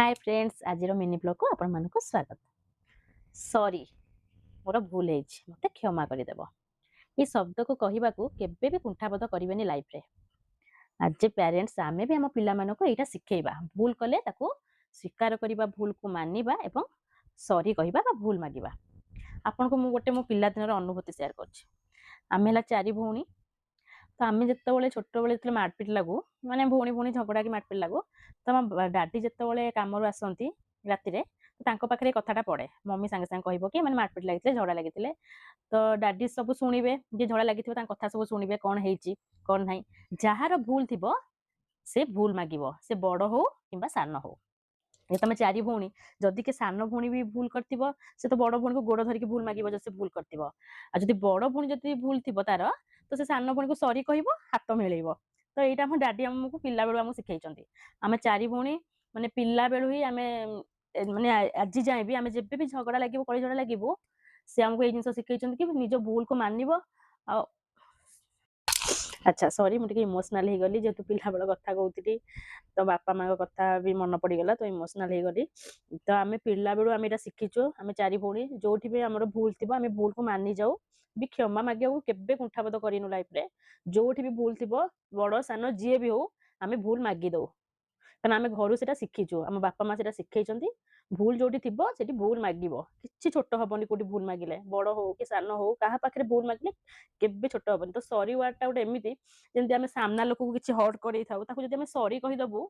Hi friends आज mini blog को आपण मानक स्वागत। सॉरी मोर भूल मते क्षमा करदेव। ये शब्द को कहवा को केबे भी कुंठाबोध करेनि लाइफ रे। आज पेरेंट्स आमे भी आम पिला मानक एटा शिखेबा भूल कले ताको स्वीकार करबा भूल को मानिबा एवं सॉरी कहबा बा भूल मागिबा। आपन को मु गोटे मो पिला दिनर अनुभूति शेयर करछि। आमे हला चारि भौणी तो आमे जत्ते छोट बेले मारपिट लागू माने भौणी भौणी झगड़ा की मारपिट लागू तो हम डाडी जत्ते काम आसती राति तो पाखे कथाटा पड़े मम्मी सांगे सांगे कहबो कि माने मारपिट लगी झगड़ा लगी तो डाडी सब शुणिबे जे झगड़ा लगी कथा सब शुणिबे कौन है कौन ना जार भूल थी से भूल मागिबो से बड़ हो कि सान हो। ये तुम चारि भौणी जदि के सान भौणी भी भूल कर से तो बड़ भौणी को गोड़ धरिकी भूल मागिबो जो से भूल कर आ जदि बड़ भौणी जदि भूल थी तार तो से सान भौणी को सरी कहबो हाथ मिलेइबो। तो यहाँ आम डाडी आमको पिला बेलू आमको शिखई आम चारि भौणी माने पिला बेलू ही आमे माने आज जाए भी आमे जेबे भी झगड़ा लगे कली झगड़ा लगे से आमको ये जिन शिखई कि निज भूल को मानिबो। अच्छा सॉरी मुझे इमोशनाल हो गली जेहेतु पिला बेल कथा कहती तो बापा माँ कथा भी मन पड़गला तो इमोशनाल हो गली। तो आम पिला बेलू आम शिखीचु आम चारि भौणी जो भी आम भूल थी आम भूल को मानि जाऊ भी क्षमा मागे केबे कुंठाबोध करनु लाइफ रे। जो भी भूल थी बड़ सान जी भी हो आम भूल मागी दऊ कारण आम घर से शिखीचु आम बापा माँ से शिखई भूल जो थी भूल मागिबो किछि छोट हबनी कोटी भूल मागिले बड़ हो कि सान हो कहा पाखे भूल मागिले केबे छोट हबनी। तो सॉरी वर्ड टा गोटे एमिति जेमति आम सामना लोक को किछि हर्ट करई थाउ ताकू जदि आम सॉरी कहिदबु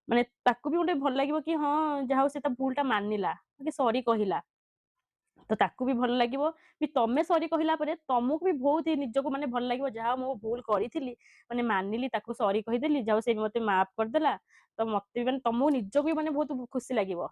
माने ताकू भी गोटे भल लागिबो कि हां जाहा से भूल टा मानिला कि सॉरी कहिला तो ताकू भी भल लागिबो भी तमे सॉरी कहिला परे तमको भी बहुत ही निजको माने भल लागिबो जहा मो भूल करिथिली माने मानिली ताकू सॉरी कहिदेली जाओ से मते माफ कर देला। तो मते माने तमको निजको भी माने बहुत खुशी लागिबो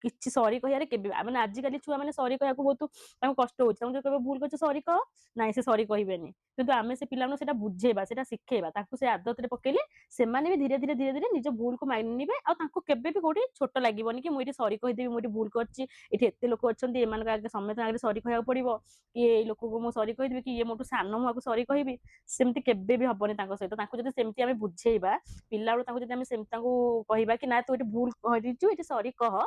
किछि सॉरी कहियारे केबे माने आजिकाली छुआ माने सॉरी कहया को बहुत कष्ट होछि तमको केबे भूल करछ सॉरी कह नाइ से सॉरी कहिबेनी किंतु आमे से पिलानो सेटा बुझेबा सेटा शिखेबा ताकू से आदत रे पकेले से माने भी धीरे धीरे निज भूल को मानिबे आ ताकू केबे भी कोठी छोट लागिबोनी कि मु इठी सॉरी कहि देबी मु इठी भूल करछि इठी एते लोक अछंती एमान आगे समेत आगे सॉरी कहया पड़िबो कि ए लोक को मु सॉरी कहि देबी कि ये मोटू सानो मु आको सॉरी कहिबी सेमति केबे भी हबनी ताको सहित ताकू जदि सेमति आमे बुझेइबा पिला बेलू ताकू जदि आमे सेमति ताकू कहिबा कि ना तू इठी भूल कहिदिछु इठी सॉरी कह